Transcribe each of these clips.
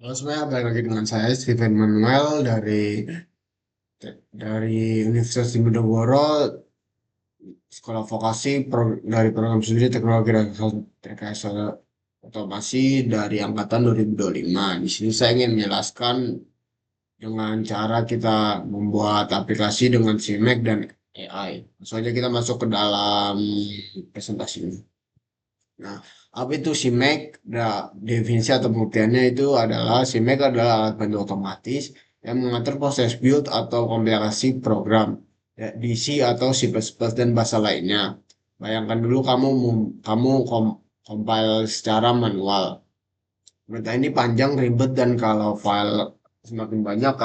Halo semuanya, balik lagi dengan saya Steven Manuel dari Universitas Diponegoro, Sekolah Vokasi dari program studi Teknologi dan Rekayasa Otomasi dari angkatan 2025. Di sini saya ingin menjelaskan dengan cara kita membuat aplikasi dengan CMake dan AI. Langsung aja kita masuk ke dalam presentasi ini. Nah, apa itu CMake? Definisi atau pengertiannya itu adalah CMake adalah alat bantu otomatis yang mengatur proses build atau kompilasi program ya, di C atau C++ dan bahasa lainnya. Bayangkan dulu compile secara manual. Berita ini panjang, ribet, dan kalau file semakin banyak,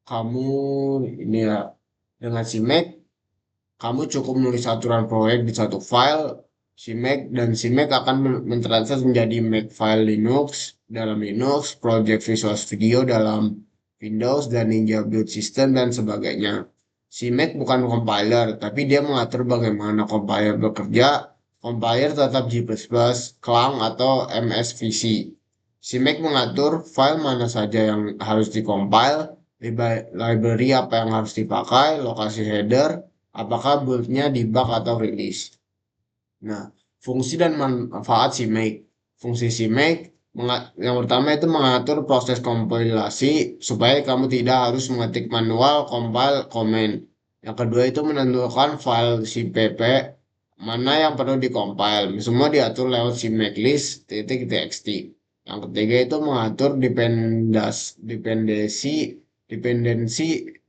kamu ini ya dengan CMake kamu cukup menulis aturan proyek di satu file, CMake, dan CMake akan mentranslate menjadi Makefile Linux dalam Linux, Project Visual Studio dalam Windows, dan Ninja Build System, dan sebagainya. CMake bukan compiler, tapi dia mengatur bagaimana compiler bekerja. Compiler tetap G++, Clang, atau MSVC. CMake mengatur file mana saja yang harus dikompil, library apa yang harus dipakai, lokasi header, apakah build-nya debug atau rilis. Nah, fungsi dan manfaat CMake. Fungsi CMake yang pertama itu mengatur proses kompilasi supaya kamu tidak harus mengetik manual compile command. Yang kedua itu menentukan file CPP mana yang perlu dikompil. Semua diatur lewat CMake list .txt. Yang ketiga itu mengatur dependensi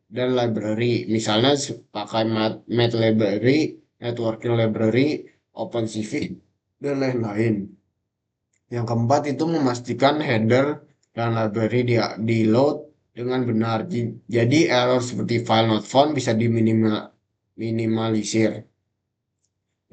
dan library. Misalnya pakai Mat library, networking library, OpenCV, dan lain-lain. Yang keempat itu memastikan header dan library di load dengan benar. Jadi error seperti file not found bisa diminimalisir.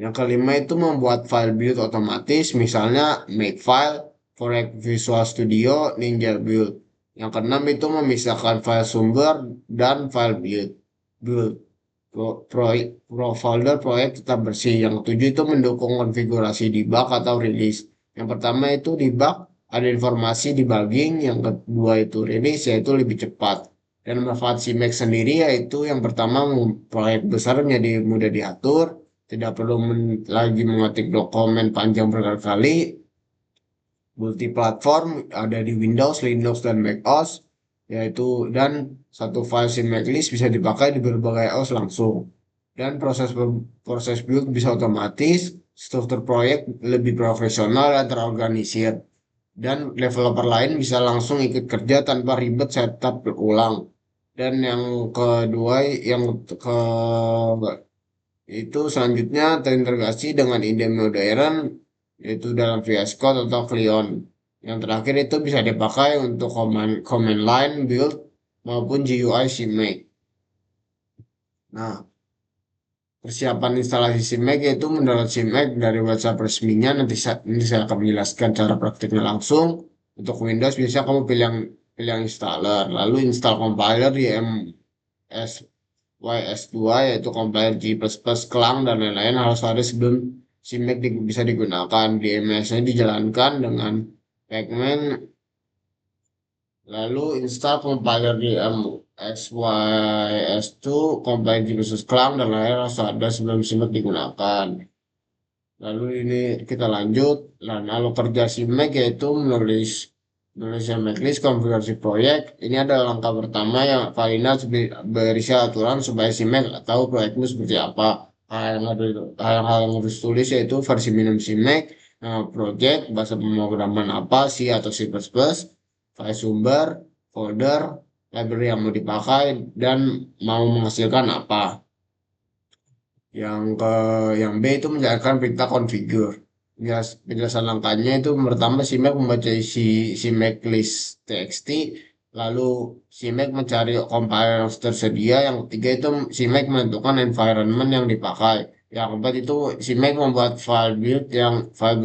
Yang kelima itu membuat file build otomatis, misalnya Makefile, Correct Visual Studio, Ninja Build. Yang keenam itu memisahkan file sumber dan file build. Build. Folder proyek tetap bersih. Yang ketujuh itu mendukung konfigurasi debug atau rilis. Yang pertama itu debug, ada informasi debugging. Yang kedua itu rilis, yaitu lebih cepat. Dan manfaat CMake sendiri yaitu yang pertama proyek besar menjadi mudah diatur, tidak perlu lagi mengetik dokumen panjang berkali-kali, multiplatform ada di Windows, Linux, dan macOS, yaitu dan satu file CMake list bisa dipakai di berbagai OS langsung. Dan proses build bisa otomatis, struktur proyek lebih profesional dan terorganisir. Dan developer lain bisa langsung ikut kerja tanpa ribet setup berulang. Dan yang kedua, yang ke itu selanjutnya terintegrasi dengan IDE modern, yaitu dalam VS Code atau Cleon. Yang terakhir itu bisa dipakai untuk command line, build, maupun GUI CMake. Nah, persiapan instalasi CMake yaitu mendownload CMake dari website resminya. Nanti saya akan menjelaskan cara praktiknya langsung. Untuk Windows biasanya kamu pilih yang installer, lalu install compiler di YS2 yaitu compiler G++, Clang, dan lain-lain harus ada sebelum CMake bisa digunakan. DMS-nya dijalankan dengan pacman, lalu install compiler di XYS2, compiler G++ Clang, dan lain-lain harus ada sebelum CMake digunakan. Lalu ini kita lanjut. Lalu kerja CMake yaitu menulis checklist konfigurasi proyek. Ini adalah langkah pertama yang Valina berisi aturan supaya CMake tahu proyekmu seperti apa. Hal-hal yang harus tulis yaitu versi minimum CMake, nama project, bahasa pemrograman apa, C atau C++, file sumber, folder, library yang mau dipakai, dan mau menghasilkan apa. Yang B itu menjalankan perintah configure. Penjelasan langkahnya itu pertama CMake membaca isi make list txt, lalu CMake mencari compiler yang tersedia. Yang ketiga itu CMake menentukan environment yang dipakai. Yang keempat itu CMake membuat file build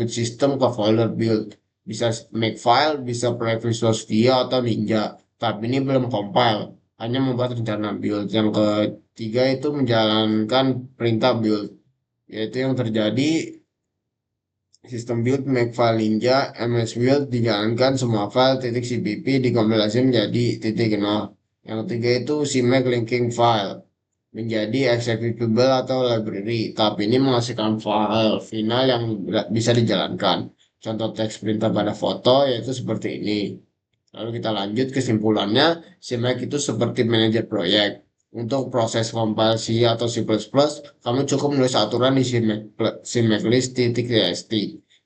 system ke folder build. Bisa make file, bisa project Visual Studio atau Ninja. Tapi ini belum compile, hanya membuat rencana build. Yang ketiga itu menjalankan perintah build, yaitu yang terjadi Sistem build make file ninja ms build dijalankan semua file titik cpp dikompilasi menjadi titik nol. Yang ketiga itu CMake linking file menjadi executable atau library. Tapi ini menghasilkan file final yang bisa dijalankan. Contoh teks perintah pada foto yaitu seperti ini. Lalu kita lanjut kesimpulannya, CMake itu seperti manajer proyek. Untuk proses kompilasi atau C++, kamu cukup menulis aturan di CMake list.txt.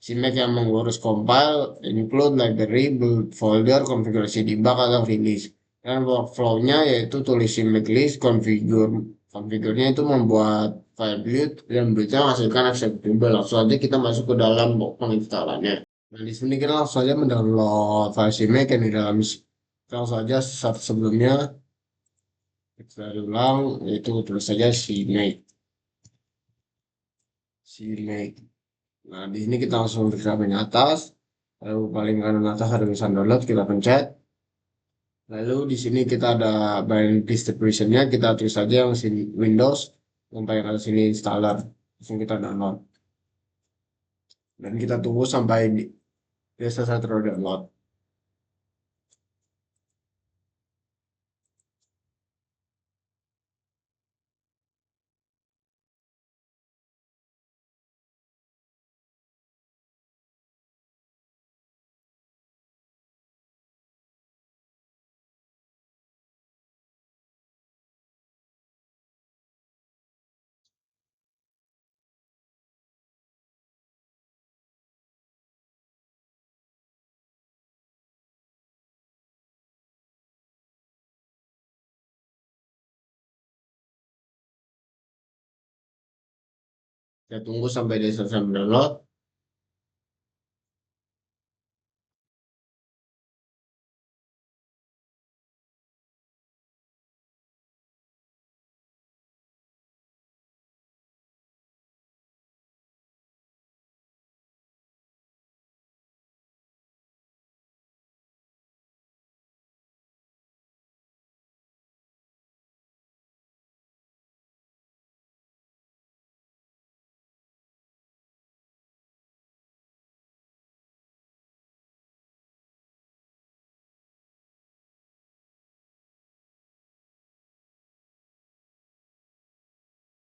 CMake yang mengurus compile, include, library, build folder, konfigurasi debug, atau release. Dan workflow-nya yaitu tulis CMake list, konfigurnya itu membuat file build, dan build-nya menghasilkan executable. Langsung saja kita masuk ke dalam penginstalannya. Nah, di sini kita langsung saja mendownload file CMake yang di dalam langsung saja saat sebelumnya kita ulang yaitu tulis saja CMake. CMake. Nah, di sini kita langsung klik paling atas, lalu paling kanan atas ada tulisan download, kita pencet. Lalu di sini kita ada binary distribution-nya, kita tulis saja yang sini Windows, yang paling atas sini installer. Langsung kita download. Dan kita tunggu sampai dia selesai terdownload. Kita tunggu sampai dia selesai mendownload.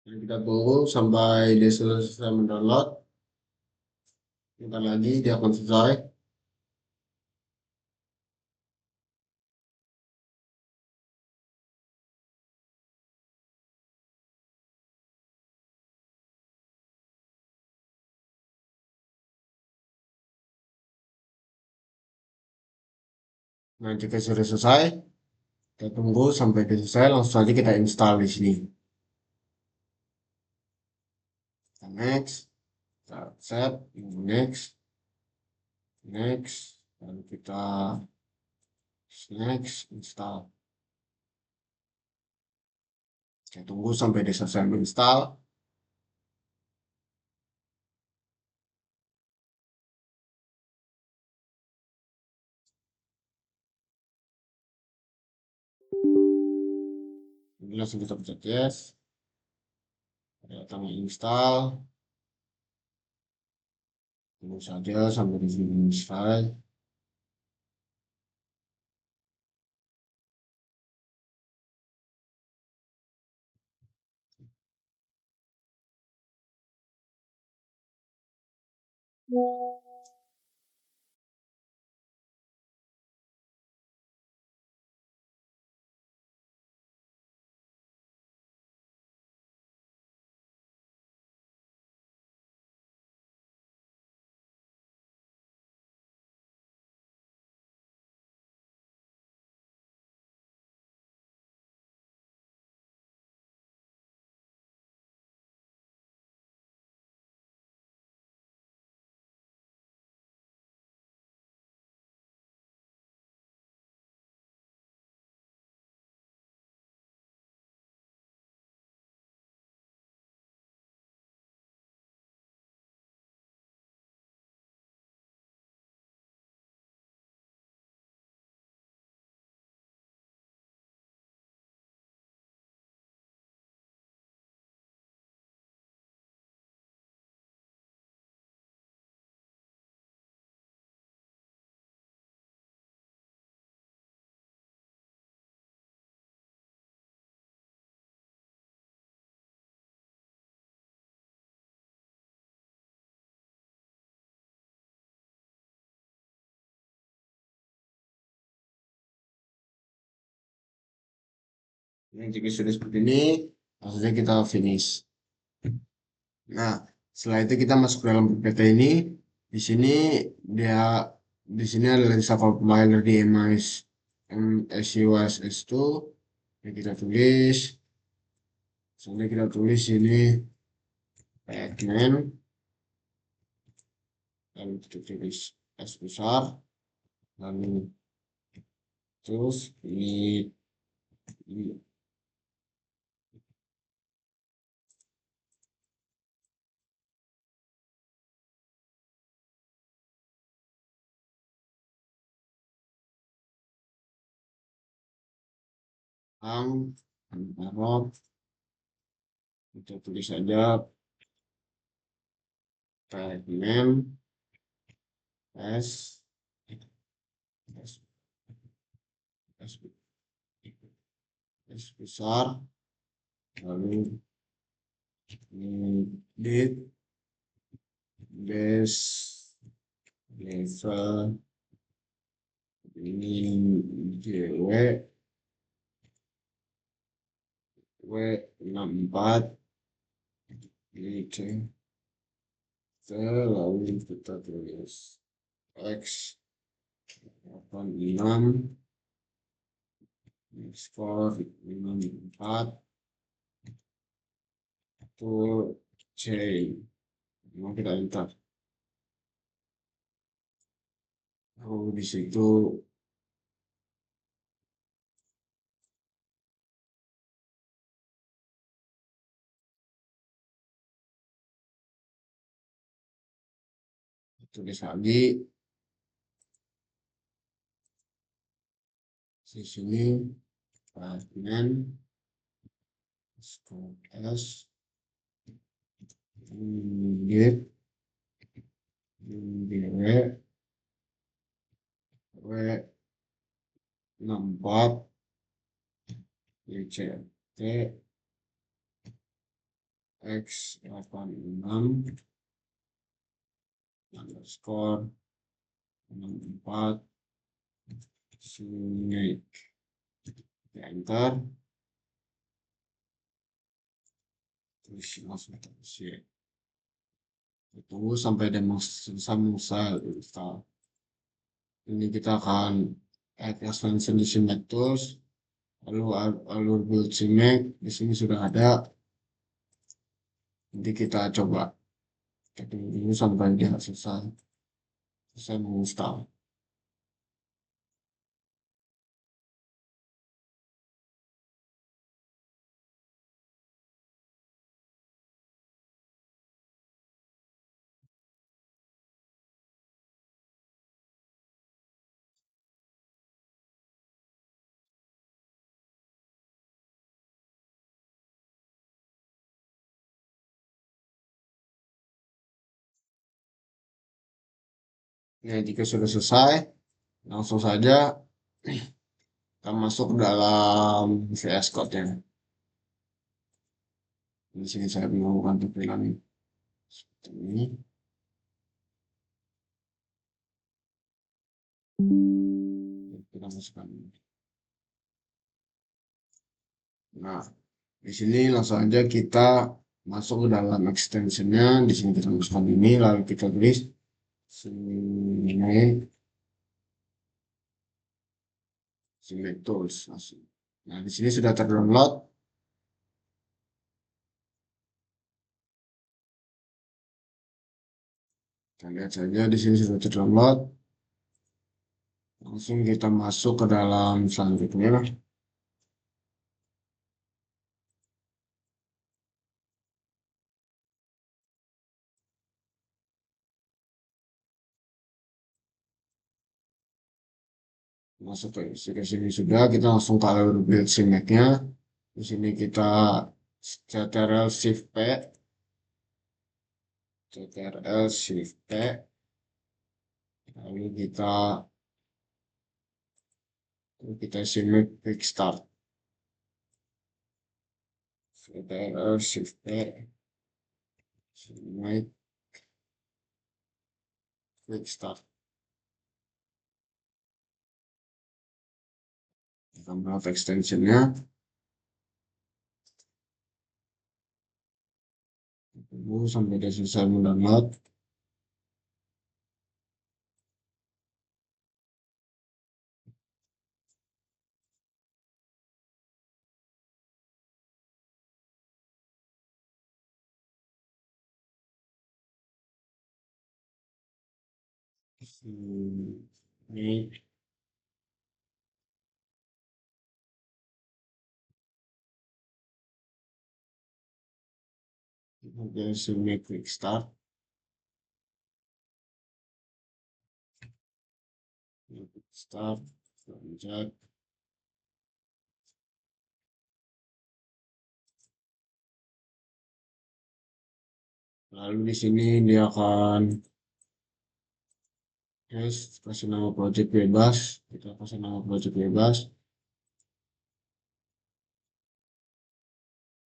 Dan kita tunggu sampai dia selesai mendownload. Bentar lagi dia akan selesai. Nah, jika sudah selesai, kita tunggu sampai dia selesai. Langsung saja kita install di sini. Kita next, kita accept, next, next, lalu kita next, install. Kita tunggu sampai dia selesai menginstal. Ini langsung kita pencet yes. Datang install. Tunggu saja sampai di sini selesai. Nah, jika sudah seperti ini, langsung saja kita finish. Nah, setelah itu kita masuk dalam PPT ini. Di sini dia di sini ada list of compiler di MIS MSUSS2. Ini kita tulis. Soalnya kita tulis ini pacman, lalu kita tulis S besar, lalu terus ini Arab, kita tulis saja pacman S S S, S besar, lalu ini date base level, ini JW W64, ini C, lalu kita tulis X 86, skor 54, itu C, mau kita enter. Oh, di situ tulis lagi di sini pacman skor S git W W64 YCT X86 underscore 64 snake, enter, terus langsung terus ya. Tunggu sampai demo selesai install. Ini kita akan add extension di CMake Tools, lalu alur build CMake di sini sudah ada. Nanti kita coba tunggu dulu sampai dia selesai menginstal. Nah, jika sudah selesai, langsung saja kita masuk dalam VS Code-nya. Di sini saya melakukan tampilan seperti ini. Kita masukkan. Nah, di sini langsung aja kita masuk ke dalam extensionnya. Di sini kita masukkan ini, lalu kita tulis CMake Tools. Nah, di sini sudah terdownload. Kita lihat saja di sini sudah terdownload. Langsung kita masuk ke dalam selanjutnya. Masuk ke sini sudah, kita langsung ke alur build CMake-nya. Di sini kita ctrl shift P, ctrl shift P, lalu kita CMake quick start, ctrl shift P, CMake quick start. Kita buat extensionnya. Tunggu sampai dia selesai mendownload. Ini oke, sini quick start. Quick start. Pencet. Lalu di sini dia akan kasih nama project bebas. Kita kasih nama project bebas.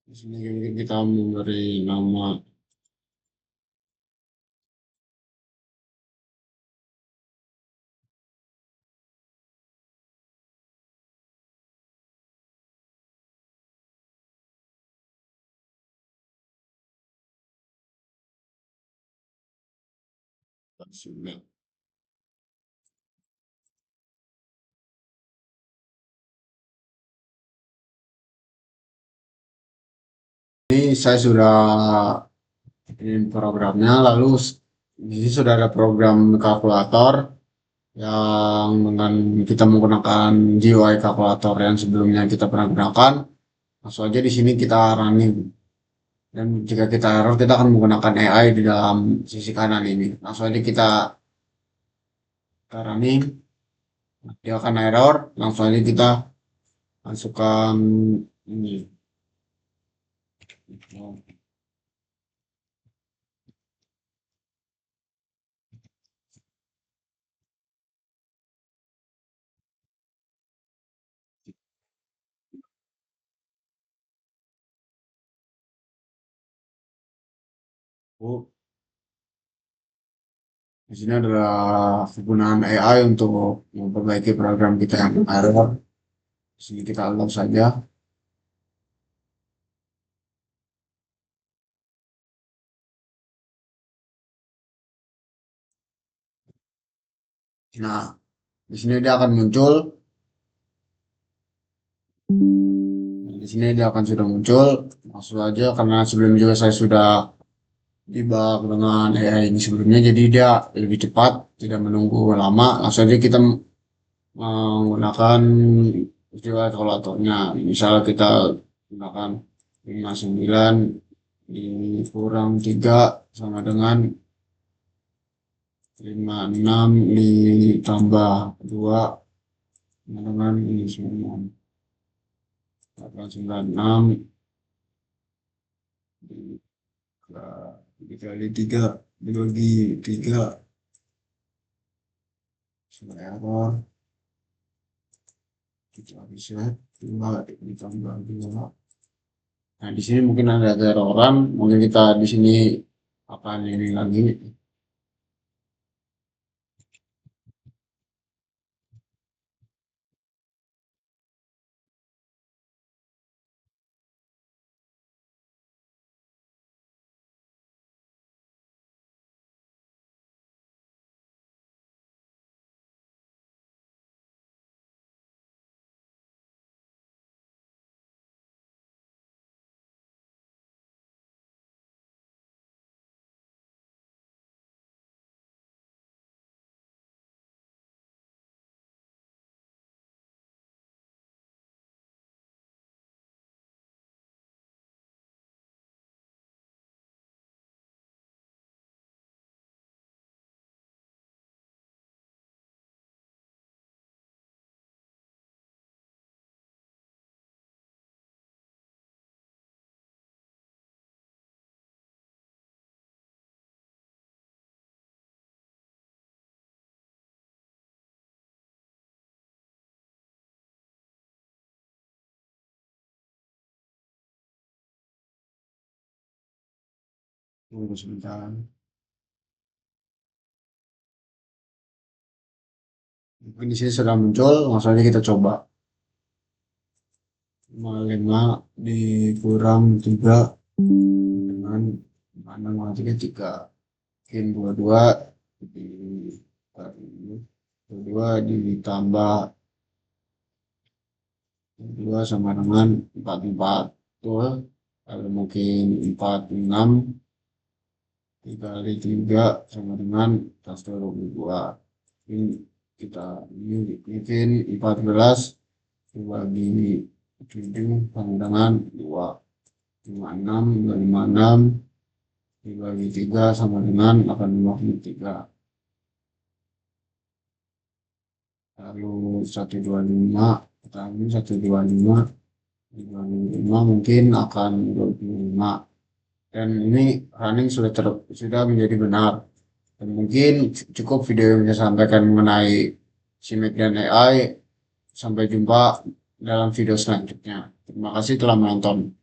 Di sini kita memberi nama sudah. Ini saya sudah ini programnya, lalu di sini sudah ada program kalkulator yang dengan kita menggunakan GUI kalkulator yang sebelumnya kita pernah gunakan. Langsung aja di sini kita running. Dan jika kita error, kita akan menggunakan AI di dalam sisi kanan ini. Langsung aja kita running. Dia akan error. Langsung aja kita masukkan ini. Oh, di sini adalah penggunaan AI untuk memperbaiki program kita yang error. Di sini kita allow saja. Nah, di sini dia akan muncul. Nah, di sini dia akan sudah muncul. Langsung aja karena sebelumnya juga saya sudah debug dengan AI ini sebelumnya, jadi dia lebih cepat, tidak menunggu lama. Langsung aja kita menggunakan istilah kalkulatornya. Misal kita gunakan 59 dikurang 3 sama dengan 56 ditambah 2 sama dengan ini semua 96 dikali 3 dibagi 3 sama error kita bisa 2 ditambah 2. Nah, di sini mungkin ada erroran, mungkin kita di sini akan ini lagi. Tunggu sebentar. Mungkin di sini sudah muncul, langsung aja kita coba. 55 dikurang 3 dengan 6 kali 3 3. Mungkin 22 di 22 ditambah 2 sama dengan 44. Betul. Lalu mungkin 46 dikali 3 sama dengan 122. Mungkin kita ini mungkin 14 dibagi 7 sama dengan 2. 56 56 dibagi 3 sama dengan 83. Lalu 125 kita ambil 125 25 mungkin akan 25, dan ini running sudah menjadi benar, dan mungkin cukup video yang saya sampaikan mengenai CMake dan AI. Sampai jumpa dalam video selanjutnya. Terima kasih telah menonton.